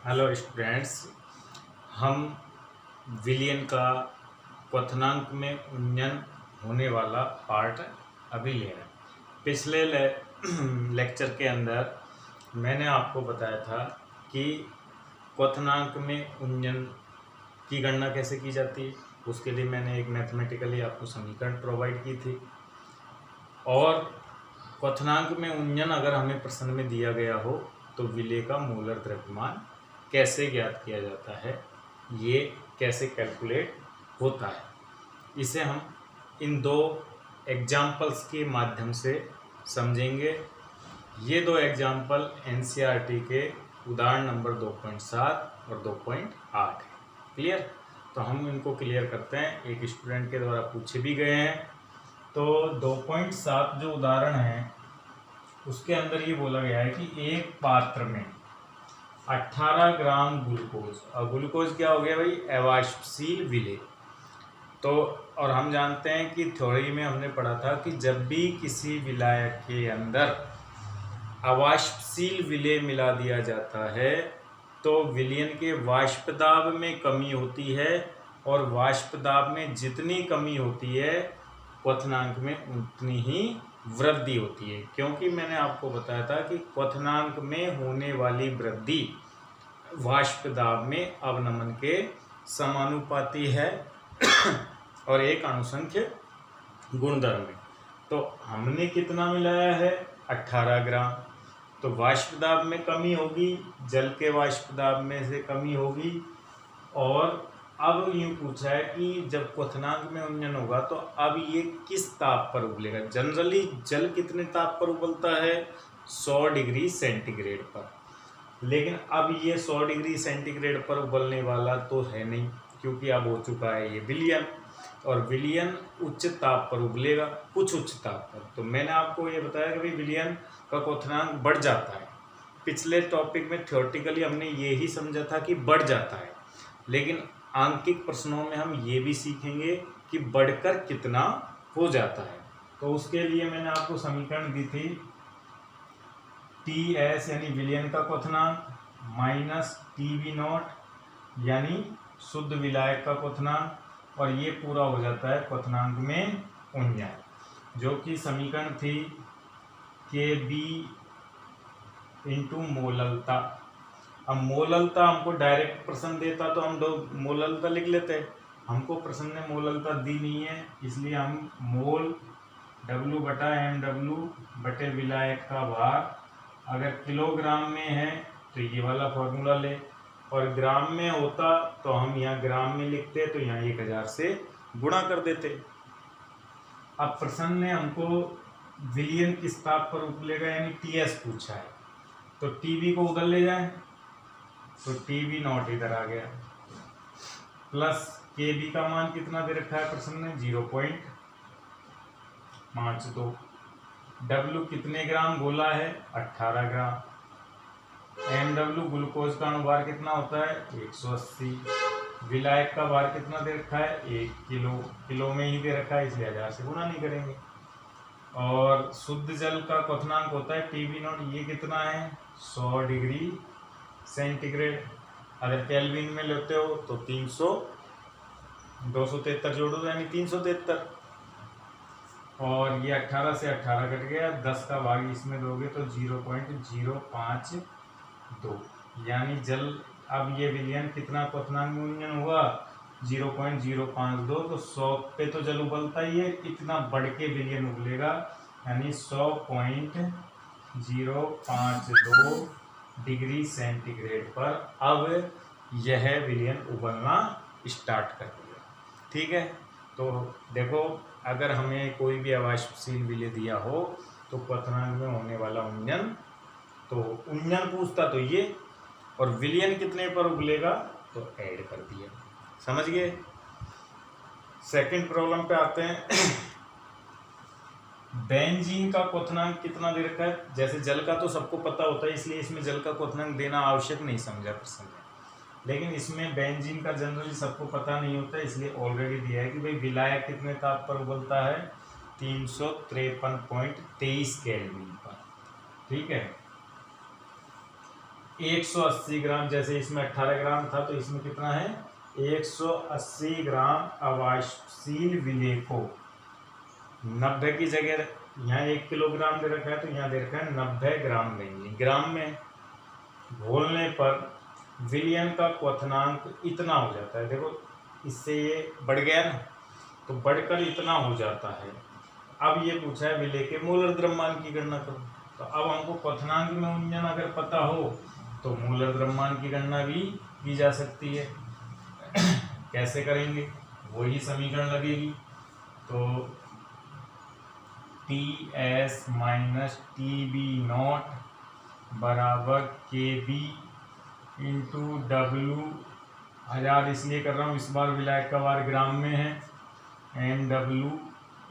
Hello students, हम विलयन का क्वथनांक में उन्नयन होने वाला पार्ट अभी ले रहे हैं। पिछले लेक्चर के अंदर मैंने आपको बताया था कि क्वथनांक में उन्नयन की गणना कैसे की जाती है। उसके लिए मैंने एक मैथमेटिकली आपको समीकरण प्रोवाइड की थी। और क्वथनांक में उन्नयन अगर हमें प्रश्न में दिया गया हो तो विलेय का मोलर द्रव्यमान कैसे ज्ञात किया जाता है, ये कैसे कैलकुलेट होता है, इसे हम इन दो एग्जाम्पल्स के माध्यम से समझेंगे। ये दो एग्जाम्पल एनसीईआरटी के उदाहरण नंबर 2.7 और 2.8 है। क्लियर? तो हम इनको क्लियर करते हैं। एक स्टूडेंट के द्वारा पूछे भी गए हैं। तो 2.7 जो उदाहरण है उसके अंदर ये बोला गया है कि एक पात्र में 18 ग्राम ग्लूकोज, और ग्लूकोज क्या हो गया भाई? अवाष्पशील विलेय। तो और हम जानते हैं कि थ्योरी में हमने पढ़ा था कि जब भी किसी विलायक के अंदर अवाष्पशील विलेय मिला दिया जाता है तो विलयन के वाष्प दाब में कमी होती है, और वाष्प दाब में जितनी कमी होती है क्वथनांक में उतनी ही वृद्धि होती है। क्योंकि मैंने आपको बताया था कि क्वथनांक में होने वाली वृद्धि वाष्प दाब में अवनमन के समानुपाती है और एक अनुसंख्य गुणधर्म में। तो हमने कितना मिलाया है? 18 ग्राम। तो वाष्प दाब में कमी होगी, जल के वाष्प दाब में से कमी होगी। और अब यूँ पूछा है कि जब क्वथनांक में उन्नयन होगा तो अब ये किस ताप पर उबलेगा। जनरली जल कितने ताप पर उबलता है? 100 डिग्री सेंटीग्रेड पर। लेकिन अब ये 100 डिग्री सेंटीग्रेड पर उबलने वाला तो है नहीं, क्योंकि अब हो चुका है ये विलयन, और विलयन उच्च ताप पर उबलेगा, कुछ उच्च ताप पर। तो मैंने आपको ये बताया कि भाई विलयन का क्वथनांक बढ़ जाता है। पिछले टॉपिक में थ्योरेटिकली हमने ये ही समझा था कि बढ़ जाता है, लेकिन आंकिक प्रश्नों में हम ये भी सीखेंगे कि बढ़कर कितना हो जाता है। तो उसके लिए मैंने आपको समीकरण दी थी, टी एस यानी विलयन का क्वथनांक माइनस टी वी नॉट यानी शुद्ध विलायक का क्वथनांक, और ये पूरा हो जाता है क्वथनांक में उन्नयन, जो कि समीकरण थी के बी इंटू मोललता। अब मोललता हमको डायरेक्ट प्रश्न देता तो हम दो मोललता लिख लेते। हमको प्रश्न ने मोललता दी नहीं है, इसलिए हम मोल डब्ल्यू बटा एम डब्ल्यू बटे विलायक का भार, अगर किलोग्राम में है तो ये वाला फॉर्मूला ले, और ग्राम में होता तो हम यहाँ ग्राम में लिखते, तो यहाँ 1000 से गुणा कर देते। अब प्रश्न ने हमको विलयन किस ताप पर उबलेगा यानी टीएस पूछा है, तो टीवी को उधर ले जाए तो टीवी नॉट इधर आ गया, प्लस के बी का मान कितना दे रखा है प्रश्न ने? 0.52। डब्ल्यू कितने ग्राम बोला है? 18 ग्राम। एम डब्ल्यू ग्लूकोज का अनुभार कितना होता है? 180। विलायक का भार कितना दे रखा है? 1 किलो। किलो में ही दे रखा है, इसलिए 1000 से गुणा नहीं करेंगे। और शुद्ध जल का क्वथनांक होता है टीवी नॉट, ये कितना है? 100 डिग्री सेंटीग्रेड। अगर केल्विन में लेते हो तो 300, 273 जोड़ो यानी 373, और ये 18 से 18 कट गया, 10 का भाग इसमें दोगे तो 0.052, यानी जल अब ये विलयन कितना क्वथनांक में उन्नयन हुआ? 0.052। तो 100 पे तो जल उबलता ही है, इतना बढ़ के विलयन उबलेगा, यानी 100.052 डिग्री सेंटीग्रेड पर अब यह विलयन उबलना स्टार्ट कर दिया। ठीक है? तो देखो, अगर हमें कोई भी अवाष्पशील विलय दिया हो तो क्वथनांक में होने वाला उन्नयन, तो उन्नयन पूछता तो ये, और विलयन कितने पर उबलेगा तो ऐड कर दिया। समझ गए? सेकंड प्रॉब्लम पे आते हैं। बेंजीन का क्वथनांक कितना दे रखा है? जैसे जल का तो सबको पता होता है, इसलिए इसमें जल का क्वथनांक देना आवश्यक नहीं समझा प्रश्न में, लेकिन इसमें बेंजीन का जनरली सबको पता नहीं होता, इसलिए ऑलरेडी दिया है कि भाई विलायक कितने ताप पर उबलता है? 353.23 केल्विन पर। ठीक है? 180 ग्राम, जैसे इसमें 18 ग्राम था तो इसमें कितना है 180 ग्राम अवाष्पशील विलेय को 90 की जगह यहाँ 1 किलोग्राम दे रखा है तो यहाँ दे रखा है 90 ग्राम लेंगे। ग्राम में घोलने पर विलयन का क्वथनांक इतना हो जाता है। देखो इससे ये बढ़ गया ना, तो बढ़कर इतना हो जाता है। अब ये पूछा है विलेय के मोलर द्रव्यमान की गणना करो। तो अब हमको क्वथनांक में उंजन अगर पता हो तो मोलर द्रव्यमान की गणना भी की जा सकती है। कैसे करेंगे, वही समीकरण लगेगी। तो TS माइनस TB0 बराबर KB इंटू W, 1000 इसलिए कर रहा हूँ इस बार विलायक का भार ग्राम में है, MW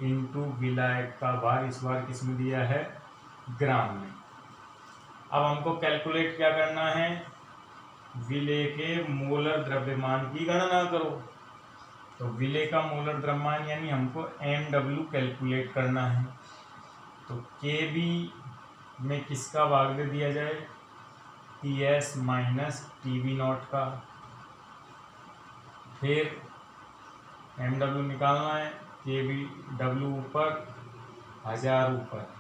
इंटू विलायक का भार इस बार किस में दिया है, ग्राम में। अब हमको कैलकुलेट क्या करना है, विलेय के मोलर द्रव्यमान की गणना करो। तो विलेय का मोलर द्रव्यमान यानी हमको MW कैलकुलेट करना है। तो KB में किसका भाग दे दिया जाए, TS माइनस TB0 का। फिर MW निकालना है, KBW ऊपर, 1000 ऊपर,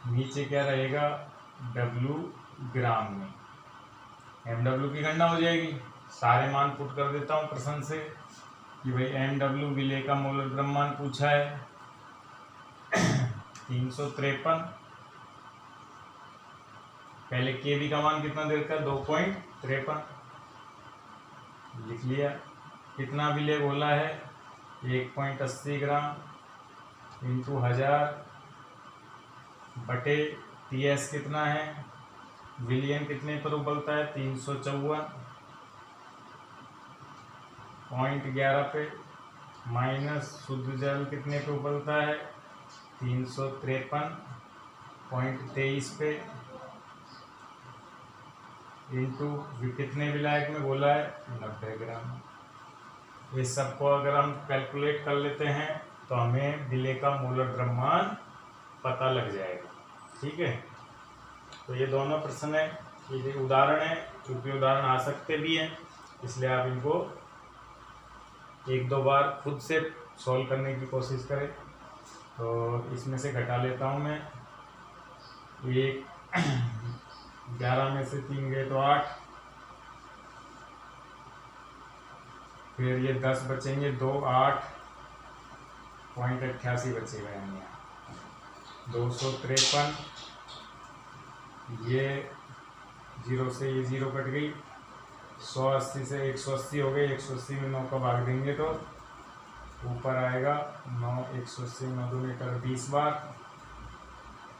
नीचे क्या रहेगा W ग्राम में। MW की गणना हो जाएगी। सारे मान पुट कर देता हूँ प्रश्न से कि भाई MW विलेय का मोलर द्रव्यमान पूछा है 353। पहले KB का मान कितना दे रखा है 2.53 लिख लिया। कितना विलेय बोला है 1.80 ग्राम इंटू 1000 बटे TS कितना है, विलियन कितने पर उबलता है 354.11 पे, माइनस शुद्ध जल कितने पे उबलता है 353.23 पे, इंटू कितने विलायक में बोला है 90 ग्राम। इस सबको अगर हम कैलकुलेट कर लेते हैं तो हमें विलेय का मोलर द्रव्यमान पता लग जाएगा। ठीक है, तो ये दोनों प्रश्न है, ये उदाहरण है, क्योंकि उदाहरण आ सकते भी हैं इसलिए आप इनको एक दो बार खुद से सॉल्व करने की कोशिश करें। तो इसमें से घटा लेता हूँ मैं, 11 में से 3 गए तो 8, फिर ये 10 बचेंगे, 2 8.88 बचेगा यहाँ 253। ये 0 से ये 0 कट गई, 180 से 180 हो गए, 180 में 9 का भाग देंगे तो ऊपर आएगा 9, 180 9 दूनी कर 20 बार,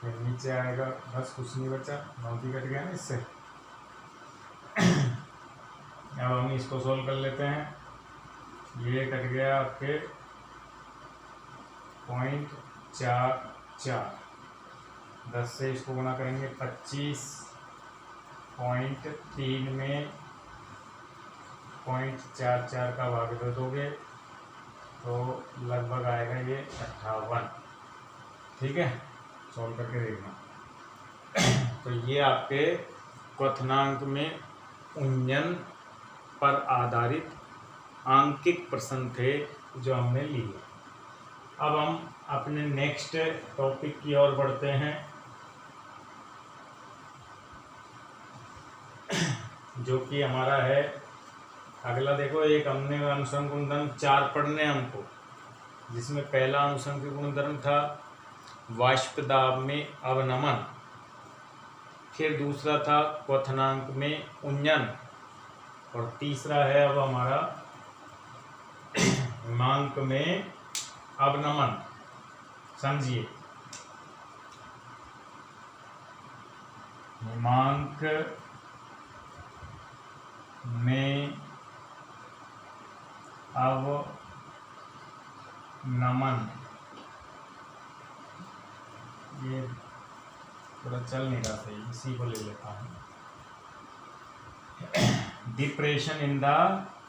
फिर नीचे आएगा बस कुछ नहीं बचा, 9 भी कट गया ना इससे। अब हम इसको सोल्व कर लेते हैं। ये कट गया आपके 0.44, 10 से इसको गुणा करेंगे 25.3 में 0.44 का भाग दे दोगे तो लगभग आएगा ये 58। ठीक है, सॉल्व करके देखना। तो ये आपके क्वथनांक में उंजन पर आधारित आंकिक प्रश्न थे जो हमने लिए। अब हम अपने नेक्स्ट टॉपिक की ओर बढ़ते हैं, जो कि हमारा है अगला। देखो, एक हमने अनुसंग गुणधर्म 4 पढ़ने हमको, जिसमें पहला अनुसंग गुणधर्म था वाष्प दाब में अवनमन, फिर दूसरा था क्वथनांक में उंजन, और तीसरा है अब हमारा हिमांक में अवनमन। समझिए, हिमांक में अवनमन, ये थोड़ा चल नहीं रहा सही, इसी को ले लेता हूँ। Depression in the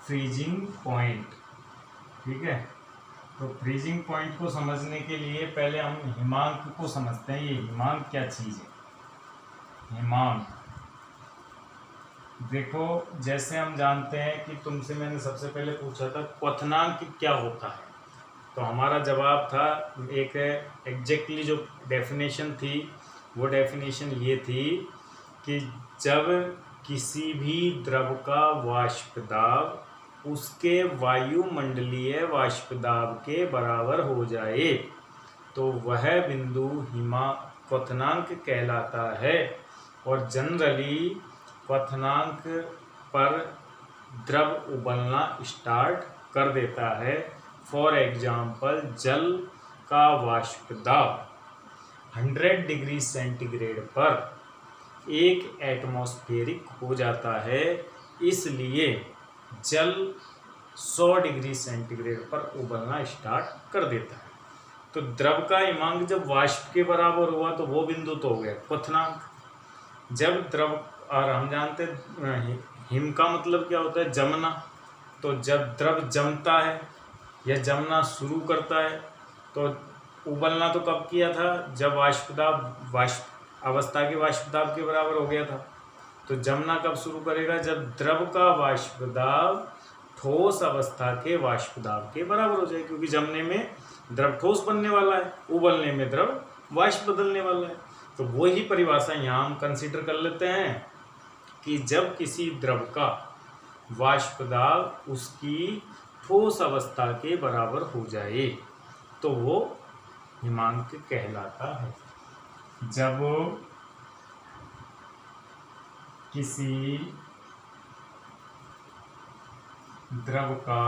freezing point. ठीक है, तो फ्रीजिंग पॉइंट को समझने के लिए पहले हम हिमांक को समझते हैं। ये हिमांक क्या चीज़ है? हिमांक देखो, जैसे हम जानते हैं कि तुमसे मैंने सबसे पहले पूछा था क्वथनांक क्या होता है, तो हमारा जवाब था एक एग्जैक्टली जो डेफिनेशन थी वो डेफिनेशन ये थी कि जब किसी भी द्रव का वाष्प दाब उसके वायुमंडलीय वाष्प दाब के बराबर हो जाए तो वह बिंदु क्वथनांक कहलाता है। और जनरली क्वथनांक पर द्रव उबलना स्टार्ट कर देता है। फॉर एग्जाम्पल, जल का वाष्प दाब 100 डिग्री सेंटीग्रेड पर एक एटमॉस्फेरिक हो जाता है, इसलिए जल 100 डिग्री सेंटीग्रेड पर उबलना स्टार्ट कर देता है। तो द्रव का हिमांक जब वाष्प के बराबर हुआ तो वो बिंदु तो हो गया क्वथनांक। जब द्रव, और हम जानते हिम का मतलब क्या होता है, जमना। तो जब द्रव जमता है या जमना शुरू करता है तो उबलना तो कब किया था, जब वाष्प अवस्था के वाष्प दाब के बराबर हो गया था। तो जमना कब शुरू करेगा, जब द्रव का वाष्प दाब ठोस अवस्था के वाष्प दाब के बराबर हो जाए, क्योंकि जमने में द्रव ठोस बनने वाला है, उबलने में द्रव वाष्प बदलने वाला है। तो वही परिभाषा यहाँ हम कंसीडर कर लेते हैं कि जब किसी द्रव का वाष्प दाब उसकी ठोस अवस्था के बराबर हो जाए तो वो हिमांक कहलाता है। जब किसी द्रव का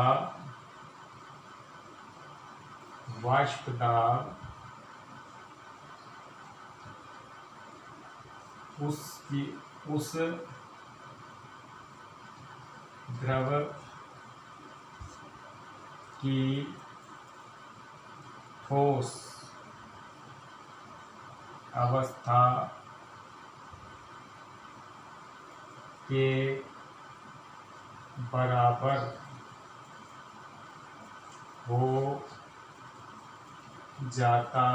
वाष्प दाब उस द्रव की ठोस अवस्था के बराबर हो जाता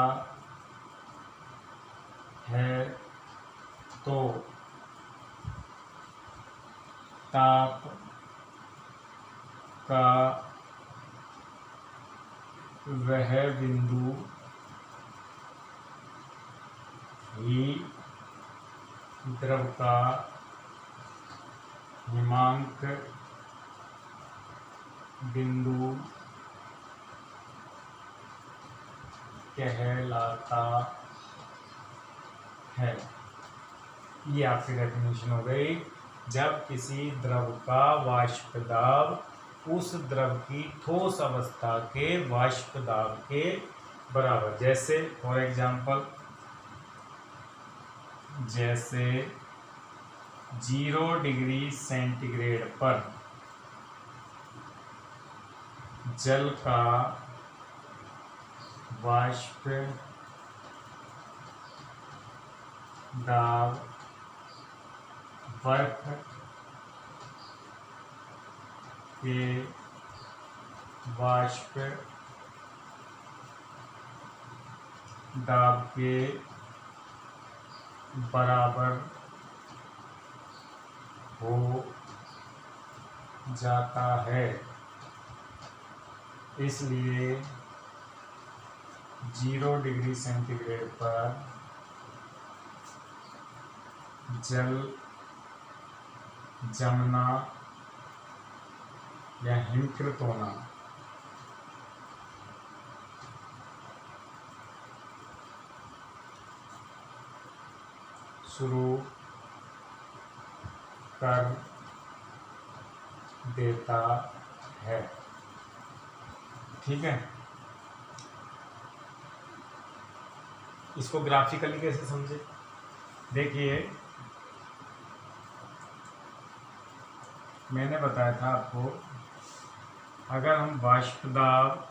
है तो ताप का वह बिंदु ही द्रव का हिमांक बिंदु कहलाता है। ये आपकी डेफिनेशन हो गई। जब किसी द्रव का वाष्प दाब उस द्रव की ठोस अवस्था के वाष्प दाब के बराबर, जैसे फॉर एग्जाम्पल, जैसे 0 डिग्री सेंटीग्रेड पर जल का वाष्प दाब बर्फ के वाष्प दाब के बराबर हो जाता है, इसलिए 0 डिग्री सेंटीग्रेड पर जल जमना या हिमकृत होना शुरू कर देता है। ठीक है, इसको ग्राफिकली कैसे समझे, देखिए मैंने बताया था आपको, अगर हम वाष्प दाब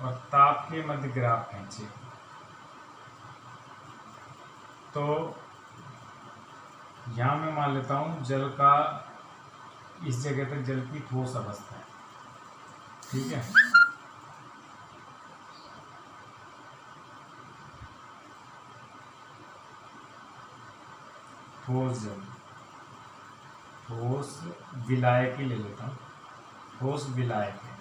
और ताप के मध्य ग्राफ खींचे तो यहाँ मैं मान लेता हूँ जल का, इस जगह तक जल की ठोस अवस्था है। ठीक है, ठोस जल, ठोस विलायक ही ले लेता हूँ, ठोस विलायक है।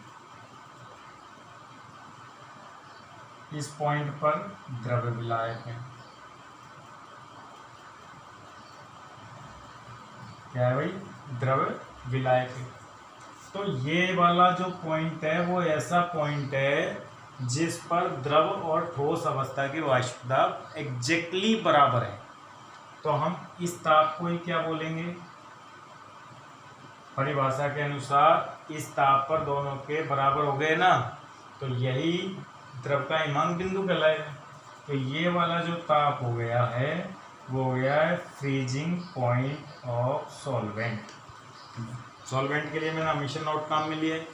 इस पॉइंट पर द्रव विलायक है। क्या है भाई? द्रव विलायक है। तो ये वाला जो पॉइंट है वो ऐसा पॉइंट है जिस पर द्रव और ठोस अवस्था के वाष्प दाब एग्जैक्टली बराबर है। तो हम इस ताप को ही क्या बोलेंगे? परिभाषा के अनुसार इस ताप पर दोनों के बराबर हो गए ना, तो यही द्रव का हिमांक बिंदु कहलाएगा। तो ये वाला जो ताप हो गया है वो हो गया है freezing point of solvent. Solvent के लिए मैंने हमेशा नोट काम में लिया है।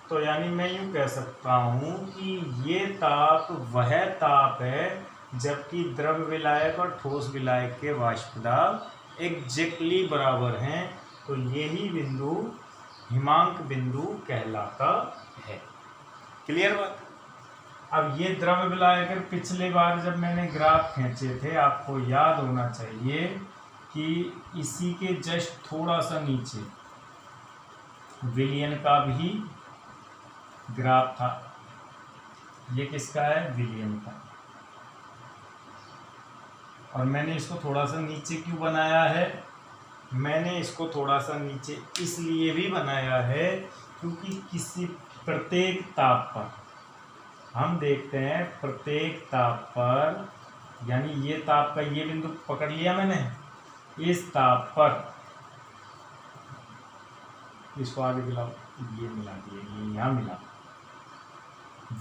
तो यानी मैं यूँ कह सकता हूँ कि ये ताप वह ताप है जबकि द्रव विलायक और ठोस विलायक के वाष्प दाब एग्जैक्टली बराबर हैं। तो यही बिंदु हिमांक बिंदु कहलाता है। क्लियर बात? अब ये द्रव विलायक, पिछले बार जब मैंने ग्राफ खींचे थे आपको याद होना चाहिए कि इसी के जस्ट थोड़ा सा नीचे विलियन का भी ग्राफ था। ये किसका है? विलियन का। और मैंने इसको थोड़ा सा नीचे क्यों बनाया है? मैंने इसको थोड़ा सा नीचे इसलिए भी बनाया है क्योंकि किसी प्रत्येक ताप पर हम देखते हैं, प्रत्येक ताप पर, यानी ये ताप का ये बिंदु पकड़ लिया मैंने, इस ताप पर इसको आगे मिलाओ, ये मिला दिया, ये यहाँ मिला।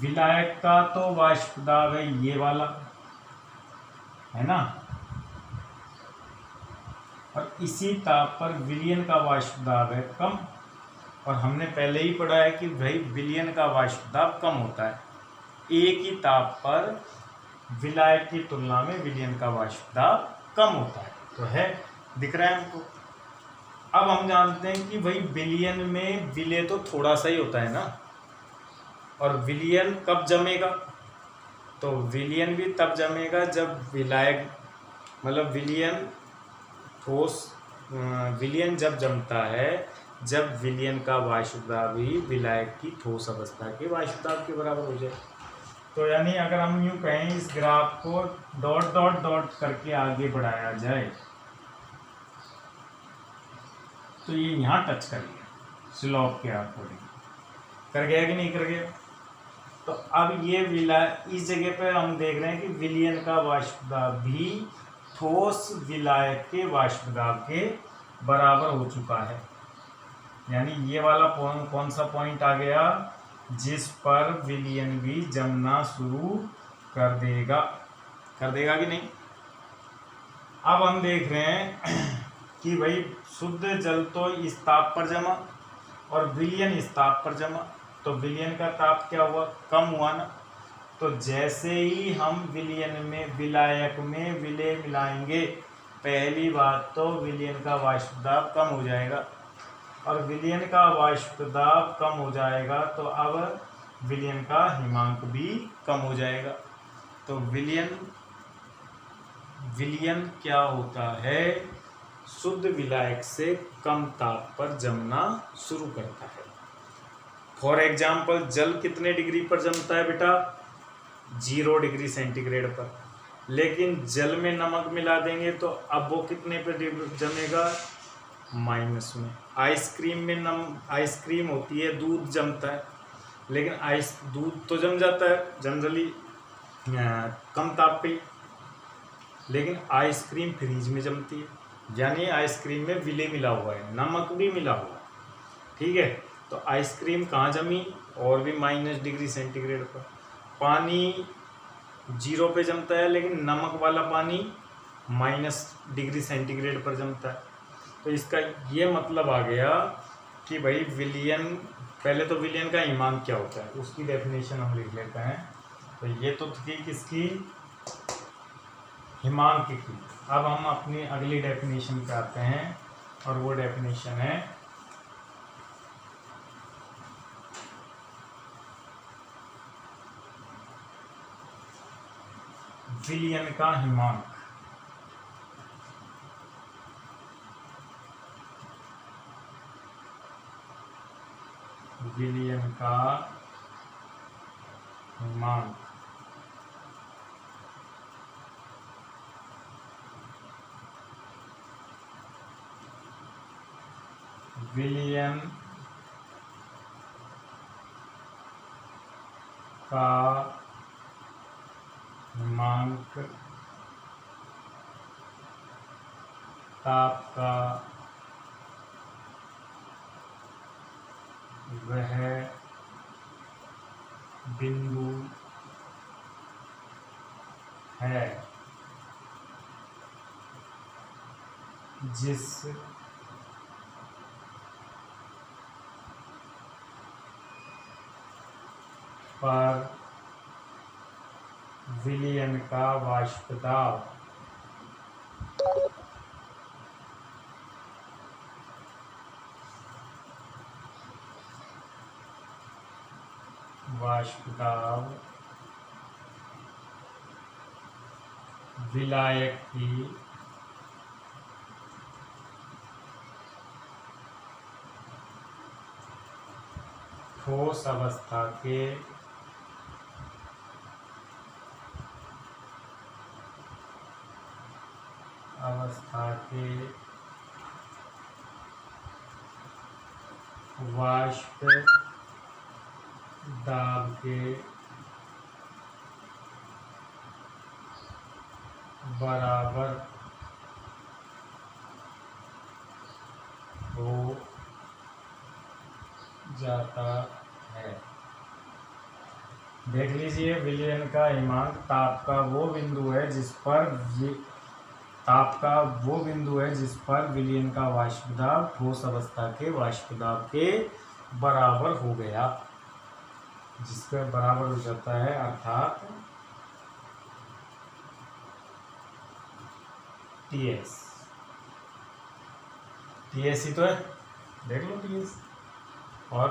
विलायक का तो वाष्प दाब है ये वाला, है ना, और इसी ताप पर विलियन का वाष्प दाब है कम। और हमने पहले ही पढ़ा है कि भाई विलियन का वाष्प दाब कम होता है। एक ही ताप पर विलायक की तुलना में विलियन का वाष्प दाब कम होता है। तो है, दिख रहा है हमको। अब हम जानते हैं कि भाई विलियन में विलय तो थोड़ा सा ही होता है ना, और विलियन कब जमेगा? तो विलियन भी तब जमेगा जब विलायक, मतलब विलियन ठोस, विलियन जब जमता है जब विलियन का वाष्प दाब ही विलायक की ठोस अवस्था के वाष्प दाब के बराबर हो जाए। तो यानी अगर हम यूँ कहें इस graph co dot dot dot करके आगे बढ़ाया जाए तो ये यहाँ टच कर गया स्लोप के अकॉर्डिंग, कर गया कि नहीं कर गया? तो अब ये इस जगह पे हम देख रहे हैं कि विलियन का वाष्प दाब भी ठोस विलायक के वाष्प दाब के बराबर हो चुका है। यानी ये वाला कौन सा पॉइंट आ गया? जिस पर विलियन भी जमना शुरू कर देगा कि नहीं? अब हम देख रहे हैं कि भाई शुद्ध जल तो इस ताप पर जमा और विलियन इस ताप पर जमा, तो विलियन का ताप क्या हुआ? कम हुआ ना। तो जैसे ही हम विलियन में विलायक में विलय मिलाएंगे, पहली बात तो विलियन का वाष्प दाब कम हो जाएगा, और विलियन का वाष्प दाब कम हो जाएगा तो अब विलियन का हिमांक भी कम हो जाएगा। तो विलियन क्या होता है? शुद्ध विलायक से कम ताप पर जमना शुरू करता है। फॉर एग्जाम्पल, जल कितने डिग्री पर जमता है बेटा? 0 डिग्री सेंटीग्रेड पर। लेकिन जल में नमक मिला देंगे तो अब वो कितने पर जमेगा? माइनस में। आइसक्रीम में आइसक्रीम होती है, दूध जमता है, लेकिन दूध तो जम जाता है जनरली कम ताप पे, लेकिन आइसक्रीम फ्रीज में जमती है। यानी आइसक्रीम में विलय मिला हुआ है, नमक भी मिला हुआ है, ठीक है। तो आइसक्रीम कहाँ जमी? और भी माइनस डिग्री सेंटीग्रेड पर। पानी 0 पे जमता है, लेकिन नमक वाला पानी माइनस डिग्री सेंटीग्रेड पर जमता है। तो इसका ये मतलब आ गया कि भाई विलियन, पहले तो विलियन का हिमांक क्या होता है उसकी डेफिनेशन हम लिख लेते हैं। तो ये तो थी किसकी? हिमांक की। अब हम अपनी अगली डेफिनेशन पे आते हैं, और वो डेफिनेशन है विलियन का हिमांक। विलयन का हिमांक विलयन का हिमांक ताप का वह बिंदु है जिस पर विलयन का वाष्प दाब विलायक की ठोस अवस्था के वाष्प दाब के बराबर हो जाता है। देख लीजिए, विलयन का हिमांक ताप का वो बिंदु है जिस पर विलयन का वाष्प दाब ठोस अवस्था के वाष्प दाब के बराबर हो गया, जिसके बराबर हो जाता है, अर्थात टीएस ही तो है, देख लो टीएस। और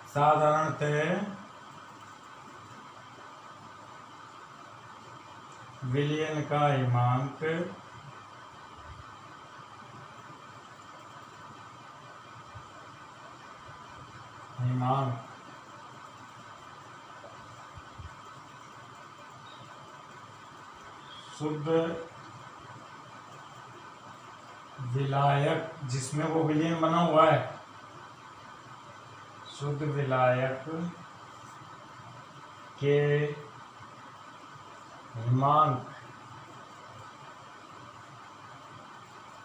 साधारणतः विलयन का हिमांक शुद्ध विलायक जिसमें वो विलयन बना हुआ है, शुद्ध विलायक के हिमांक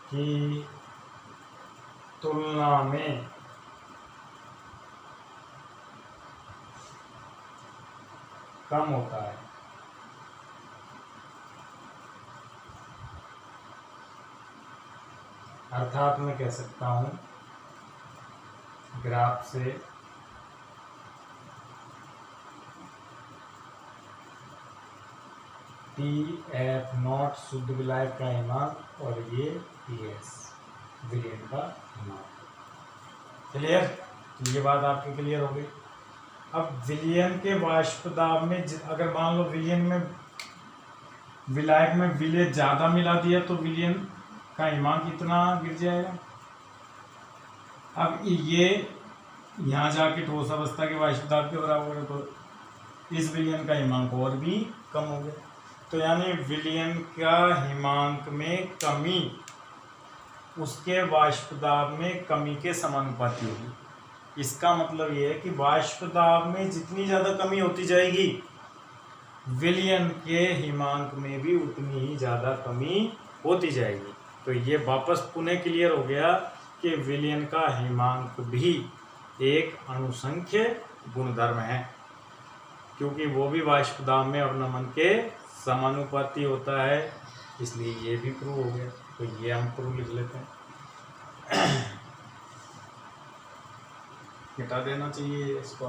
की तुलना में कम होता है। अर्थात मैं कह सकता हूं ग्राफ से TF0 शुद्ध विलायक का हिमांक और ये TS विलयन का हिमांक। क्लियर? ये बात आपकी क्लियर हो गई। अब विलयन के वाष्प दाब में अगर मान लो विलयन में विलायक में विलय ज़्यादा मिला दिया तो विलयन का हिमांक इतना गिर जाएगा। अब ये यहाँ जाके ठोस अवस्था के वाष्प दाब के बराबर है, तो इस विलयन का हिमांक और भी कम हो गया। तो यानी विलयन का हिमांक में कमी उसके वाष्प दाब में कमी के समानुपाती होगी। इसका मतलब ये है कि वाष्प दाब में जितनी ज़्यादा कमी होती जाएगी, विलयन के हिमांक में भी उतनी ही ज़्यादा कमी होती जाएगी। तो ये वापस पुनः क्लियर हो गया कि विलयन का हिमांक भी एक अणुसंख्य गुणधर्म है, क्योंकि वो भी वाष्प दाब में अवनमन के समानुपाती होता है। इसलिए ये भी प्रूव हो गया। तो ये हम प्रूव लिख लेते हैं। मिटा देना चाहिए इसको।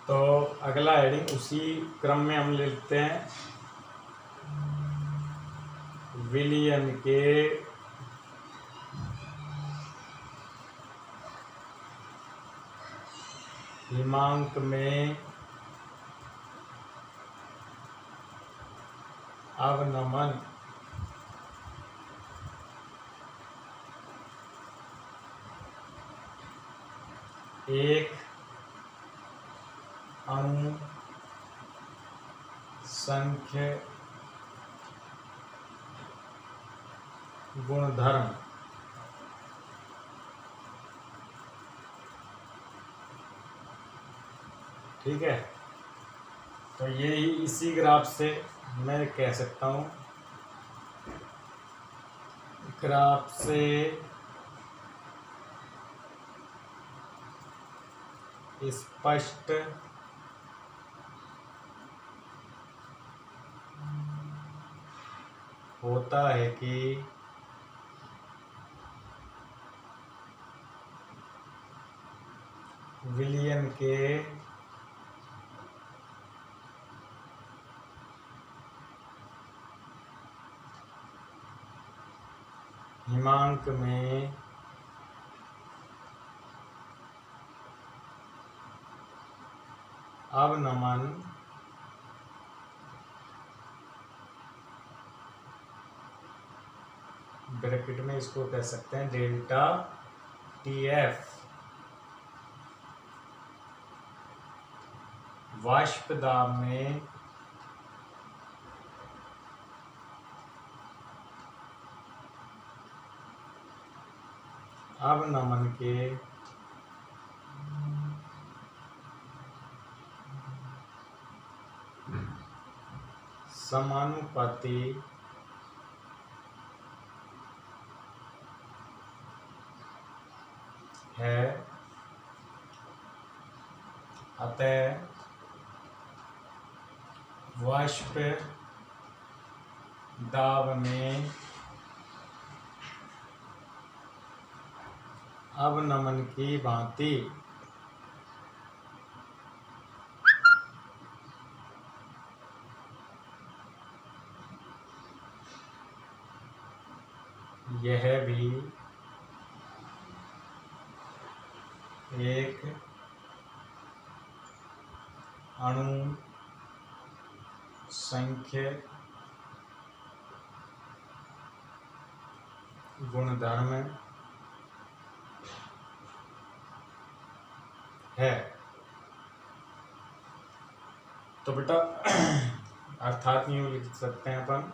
तो अगला हेडिंग उसी क्रम में हम लिखते हैं, विलयन के हिमांक में अवनमन एक अणु संख्य गुणधर्म ठीक है। तो ये इसी ग्राफ से मैं कह सकता हूँ, ग्राफ से स्पष्ट होता है कि विलयन के हिमांक में अवनमन ब्रैकेट में इसको कह सकते हैं डेल्टा TF वाष्प दाब में अवनमन के समानुपाती है, अतः वाष्प दाब में अवनमन की भांति यह भी एक अणु संख्य गुणधर्म है। तो बेटा अर्थात यूँ लिख सकते हैं अपन,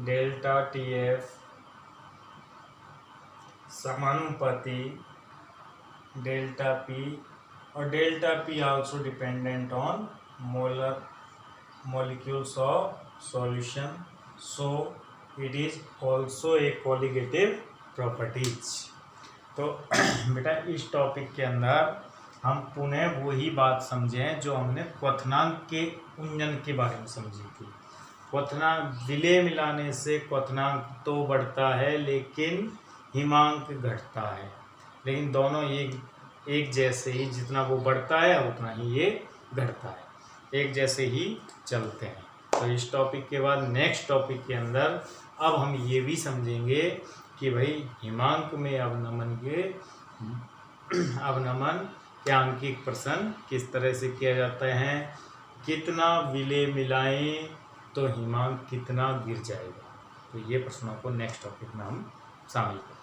डेल्टा TF समानुपाती डेल्टा P और delta P also dependent on molecules of solution, so it is also a colligative properties। तो बेटा इस टॉपिक के अंदर हम पुनः वही बात समझें जो हमने क्वथनांक के उंजन के बारे में समझी थी। क्वथनांक विलय मिलाने से क्वथनांक तो बढ़ता है लेकिन हिमांक घटता है, लेकिन दोनों एक जैसे ही, जितना वो बढ़ता है उतना ही ये घटता है, एक जैसे ही चलते हैं। तो इस टॉपिक के बाद नेक्स्ट टॉपिक के अंदर अब हम ये भी समझेंगे कि भाई हिमांक में अवनमन के आंकिक प्रश्न किस तरह से किया जाता है, कितना विलय मिलाएं तो हिमांक कितना गिर जाएगा। तो ये प्रश्नों को नेक्स्ट टॉपिक में हम शामिल करेंगे।